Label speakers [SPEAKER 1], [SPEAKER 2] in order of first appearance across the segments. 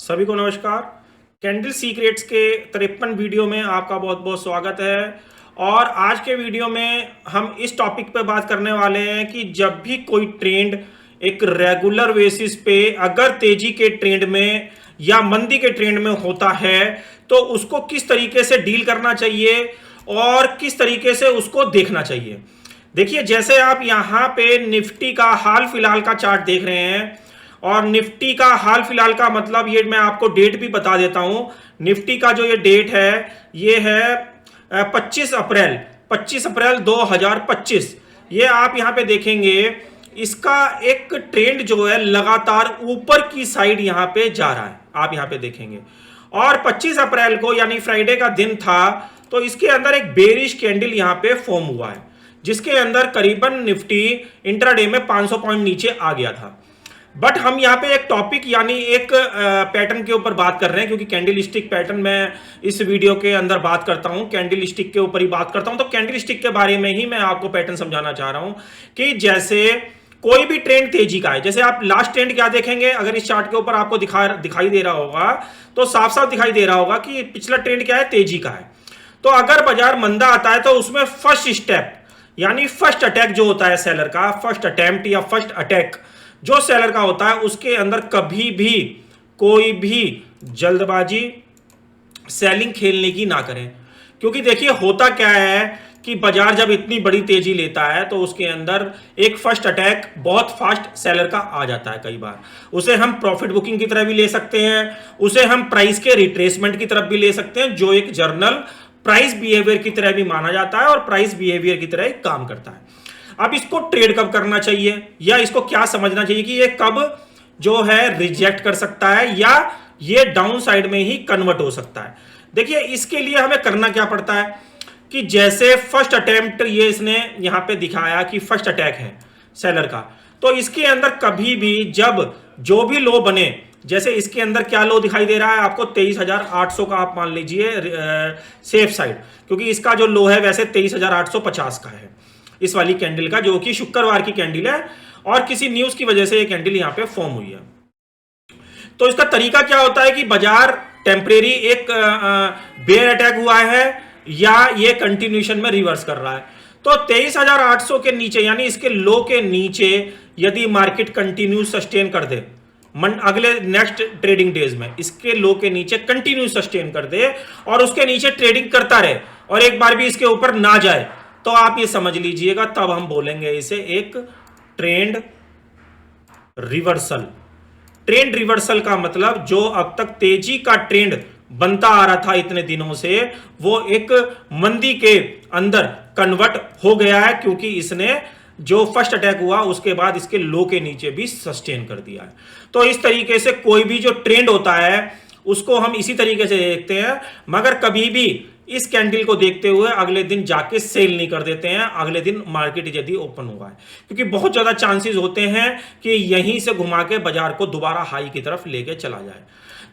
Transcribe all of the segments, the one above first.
[SPEAKER 1] सभी को नमस्कार। कैंडल सीक्रेट्स के 53 वीडियो में आपका बहुत बहुत स्वागत है। और आज के वीडियो में हम इस टॉपिक पे बात करने वाले हैं कि जब भी कोई ट्रेंड एक रेगुलर बेसिस पे अगर तेजी के ट्रेंड में या मंदी के ट्रेंड में होता है तो उसको किस तरीके से डील करना चाहिए और किस तरीके से उसको देखना चाहिए। देखिए, जैसे आप यहाँ पे निफ्टी का हाल फिलहाल का चार्ट देख रहे हैं, और निफ्टी का हाल फिलहाल का मतलब ये मैं आपको डेट भी बता देता हूं। निफ्टी का जो ये डेट है ये है 25 अप्रैल 2025। ये आप यहां पे देखेंगे, इसका एक ट्रेंड जो है लगातार ऊपर की साइड यहां पे जा रहा है, आप यहां पे देखेंगे। और 25 अप्रैल को यानी फ्राइडे का दिन था, तो इसके अंदर एक बेरिश कैंडल यहां पे फॉर्म हुआ है, जिसके अंदर करीबन निफ्टी इंट्राडे में 500 पॉइंट नीचे आ गया था। बट हम यहाँ पे एक टॉपिक यानी एक पैटर्न के ऊपर बात कर रहे हैं, क्योंकि कैंडल स्टिक पैटर्न मैं इस वीडियो के अंदर बात करता हूँ, कैंडल स्टिक के ऊपर ही बात करता हूँ। तो कैंडल स्टिक के बारे में ही मैं आपको पैटर्न समझाना चाह रहा हूँ कि जैसे कोई भी ट्रेंड तेजी का है, जैसे आप लास्ट ट्रेंड क्या देखेंगे, अगर इस चार्ट के ऊपर आपको दिखाई दे रहा होगा तो साफ साफ दिखाई दे रहा होगा कि पिछला ट्रेंड क्या है, तेजी का है। तो अगर बाजार मंदा आता है तो उसमें फर्स्ट स्टेप यानी फर्स्ट अटैक जो होता है सेलर का, फर्स्ट अटेम्प्ट या फर्स्ट अटैक जो सेलर का होता है, उसके अंदर कभी भी कोई भी जल्दबाजी सेलिंग खेलने की ना करें। क्योंकि देखिए होता क्या है कि बाजार जब इतनी बड़ी तेजी लेता है तो उसके अंदर एक फर्स्ट अटैक बहुत फास्ट सेलर का आ जाता है। कई बार उसे हम प्रॉफिट बुकिंग की तरह भी ले सकते हैं, उसे हम प्राइस के रिट्रेसमेंट की तरफ भी ले सकते हैं, जो एक जर्नल प्राइस बिहेवियर की तरह भी माना जाता है और प्राइस बिहेवियर की तरह काम करता है। अब इसको ट्रेड कब करना चाहिए या इसको क्या समझना चाहिए कि ये कब जो है रिजेक्ट कर सकता है या ये डाउन साइड में ही कन्वर्ट हो सकता है। देखिए, इसके लिए हमें करना क्या पड़ता है कि जैसे फर्स्ट अटेम्प्ट ये इसने यहां पे दिखाया कि फर्स्ट अटैक है सेलर का, तो इसके अंदर कभी भी जब जो भी लो बने, जैसे इसके अंदर क्या लो दिखाई दे रहा है आपको, 23,800 का आप मान लीजिए सेफ साइड, क्योंकि इसका जो लो है वैसे 23,850 का है इस वाली कैंडल का, जो कि शुक्रवार की कैंडल है और किसी न्यूज की वजह से ये कैंडल यहां पे फॉर्म हुई है। तो इसका तरीका क्या होता है कि बाजार टेम्परेरी एक बेयर अटैक हुआ है या ये कंटिन्यूएशन में रिवर्स कर रहा है। तो 23,800 के नीचे यानी इसके लो के नीचे यदि मार्केट कंटिन्यू सस्टेन कर दे अगले नेक्स्ट ट्रेडिंग डेज में, इसके लो के नीचे कंटिन्यू सस्टेन कर दे और उसके नीचे ट्रेडिंग करता रहे और एक बार भी इसके ऊपर ना जाए, तो आप ये समझ लीजिएगा, तब हम बोलेंगे इसे एक ट्रेंड रिवर्सल। ट्रेंड रिवर्सल का मतलब जो अब तक तेजी का ट्रेंड बनता आ रहा था इतने दिनों से, वो एक मंदी के अंदर कन्वर्ट हो गया है, क्योंकि इसने जो फर्स्ट अटैक हुआ उसके बाद इसके लो के नीचे भी सस्टेन कर दिया है। तो इस तरीके से कोई भी जो ट्रेंड होता है उसको हम इसी तरीके से देखते हैं, मगर कभी भी इस कैंडल को देखते हुए अगले दिन जाके सेल नहीं कर देते हैं, अगले दिन मार्केट यदि ओपन हुआ है, क्योंकि बहुत ज्यादा चांसेस होते हैं कि यहीं से घुमा के बाजार को दोबारा हाई की तरफ लेके चला जाए।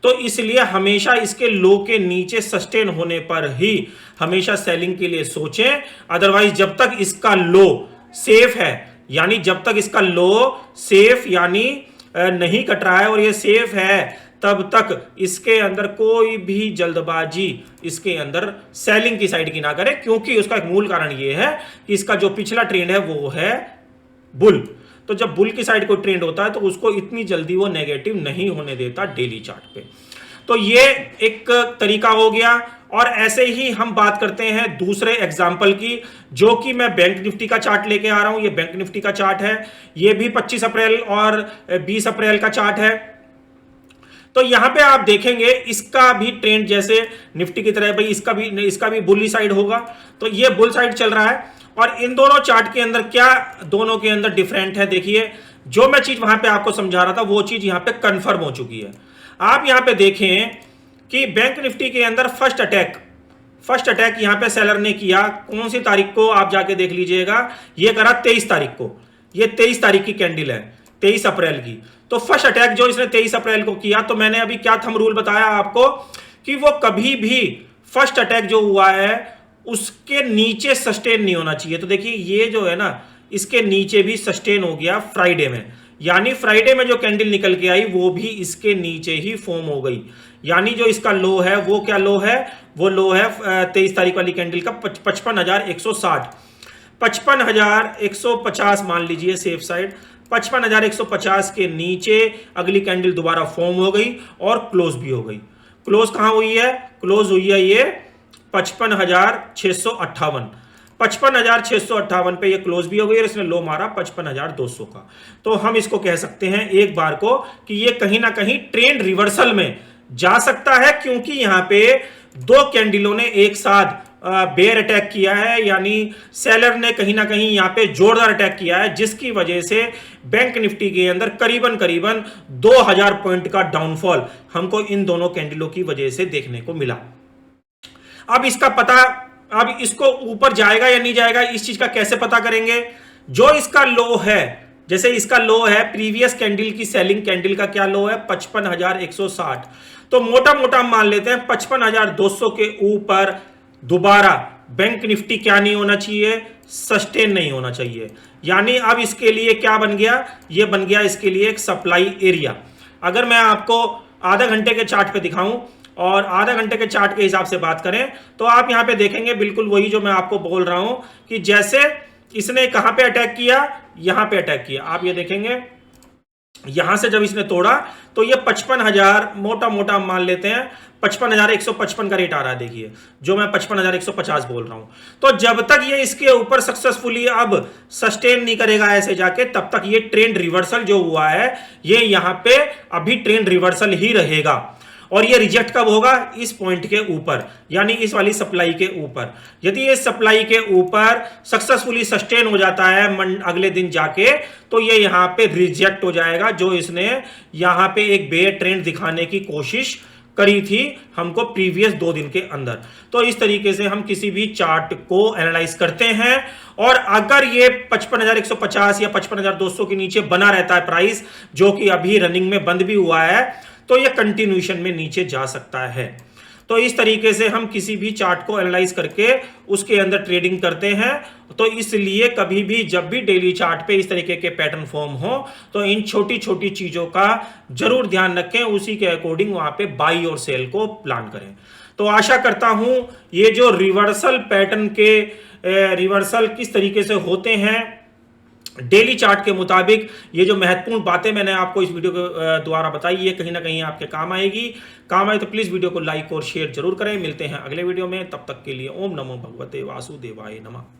[SPEAKER 1] तो इसलिए हमेशा इसके लो के नीचे सस्टेन होने पर ही हमेशा सेलिंग के लिए सोचें। अदरवाइज जब तक इसका लो सेफ है, यानी जब तक इसका लो सेफ यानी नहीं कट रहा है और ये सेफ है, तब तक इसके अंदर कोई भी जल्दबाजी इसके अंदर सेलिंग की साइड की ना करे, क्योंकि उसका एक मूल कारण यह है कि इसका जो पिछला ट्रेंड है वो है बुल। तो जब बुल की साइड को ट्रेंड होता है तो उसको इतनी जल्दी वो नेगेटिव नहीं होने देता डेली चार्ट पे। तो ये एक तरीका हो गया। और ऐसे ही हम बात करते हैं दूसरे एग्जाम्पल की, जो कि मैं बैंक निफ्टी का चार्ट लेके आ रहा हूं। ये बैंक निफ्टी का चार्ट है, ये भी 25 अप्रैल और 20 अप्रैल का चार्ट है। तो यहां पे आप देखेंगे इसका भी ट्रेंड जैसे निफ्टी की तरह, भाई इसका भी बुली साइड होगा। तो ये बुल साइड चल रहा है और इन दोनों चार्ट के अंदर क्या दोनों के अंदर डिफरेंट है, देखिए जो मैं चीज वहां पे आपको समझा रहा था वो चीज यहां पे कंफर्म हो चुकी है। आप यहां पे देखें कि बैंक निफ्टी के अंदर फर्स्ट अटैक यहां पे सेलर ने किया। कौन सी तारीख को आप जाके देख लीजिएगा, ये करा 23 तारीख को। ये 23 तारीख की कैंडल है, 23 अप्रैल की। तो फर्स्ट अटैक जो इसने 23 अप्रैल को किया, तो मैंने अभी क्या थंब रूल बताया आपको कि वो कभी भी फर्स्ट अटैक जो हुआ है उसके नीचे सस्टेन नहीं होना चाहिए। तो देखिए ये जो है ना, इसके नीचे भी सस्टेन हो गया फ्राइडे में, यानी फ्राइडे में जो कैंडल निकल के आई वो भी इसके नीचे ही फॉर्म हो गई। यानी जो इसका लो है वो क्या लो है, वो लो है 23 तारीख वाली कैंडल का 55,160, 55,150 मान लीजिए सेफ साइड। 55,150 के नीचे अगली कैंडल दोबारा फॉर्म हो गई और क्लोज भी हो गई। क्लोज कहां हुई है, क्लोज हुई है ये 55,658, 55,658 पे ये क्लोज भी हो गई और इसने लो मारा 55,200 का। तो हम इसको कह सकते हैं एक बार को कि ये कहीं ना कहीं ट्रेंड रिवर्सल में जा सकता है, क्योंकि यहां पे दो कैंडलों ने एक साथ बेयर अटैक किया है, यानी सेलर ने कहीं ना कहीं यहां पे जोरदार अटैक किया है, जिसकी वजह से बैंक निफ्टी के अंदर करीबन 2000 पॉइंट का डाउनफॉल हमको इन दोनों कैंडलों की वजह से देखने को मिला। अब इसका पता, अब इसको ऊपर जाएगा या नहीं जाएगा, इस चीज का कैसे पता करेंगे। जो इसका लो है, जैसे इसका लो है प्रीवियस कैंडल की सेलिंग कैंडल का क्या लो है 55,160, तो मोटा मोटा मान लेते हैं 55,200 के ऊपर दोबारा बैंक निफ्टी क्या नहीं होना चाहिए, सस्टेन नहीं होना चाहिए। यानी अब इसके लिए क्या बन गया, ये बन गया इसके लिए एक सप्लाई एरिया। अगर मैं आपको आधा घंटे के चार्ट पे दिखाऊं और आधा घंटे के चार्ट के हिसाब से बात करें तो आप यहां पे देखेंगे बिल्कुल वही जो मैं आपको बोल रहा हूं कि जैसे इसने कहां पे अटैक किया, यहां पे अटैक किया। आप ये देखेंगे यहां से जब इसने तोड़ा तो ये 55,000 मोटा मोटा मान लेते हैं 55,155 का रेट आ रहा है। देखिए जो मैं 55,150 बोल रहा हूं, तो जब तक ये इसके ऊपर सक्सेसफुली अब सस्टेन नहीं करेगा ऐसे जाके, तब तक ये ट्रेंड रिवर्सल जो हुआ है ये यहां पे अभी ट्रेंड रिवर्सल ही रहेगा। और ये रिजेक्ट कब होगा, इस पॉइंट के ऊपर, यानी इस वाली सप्लाई के ऊपर। यदि ये सप्लाई के ऊपर सक्सेसफुली सस्टेन हो जाता है अगले दिन जाके, तो ये यहां पे रिजेक्ट हो जाएगा, जो इसने यहां पे एक बेयर ट्रेंड दिखाने की कोशिश करी थी हमको प्रीवियस 2 दिन के अंदर। तो इस तरीके से हम किसी भी चार्ट को एनालाइज करते हैं, और अगर ये 55,150 या 55,200 के नीचे बना रहता है प्राइस, जो कि अभी रनिंग में बंद भी हुआ है, तो ये कंटिन्यूएशन में नीचे जा सकता है। तो इस तरीके से हम किसी भी चार्ट को एनालाइज करके उसके अंदर ट्रेडिंग करते हैं। तो इसलिए कभी भी जब भी डेली चार्ट पे इस तरीके के पैटर्न फॉर्म हो तो इन छोटी छोटी चीजों का जरूर ध्यान रखें, उसी के अकॉर्डिंग वहां पे बाई और सेल को प्लान करें। तो आशा करता हूं ये जो रिवर्सल पैटर्न के रिवर्सल किस तरीके से होते हैं डेली चार्ट के मुताबिक, ये जो महत्वपूर्ण बातें मैंने आपको इस वीडियो के द्वारा बताई, ये कहीं ना कहीं आपके काम आएगी। काम आए तो प्लीज वीडियो को लाइक और शेयर जरूर करें। मिलते हैं अगले वीडियो में, तब तक के लिए ओम नमो भगवते वासुदेवाय नमः।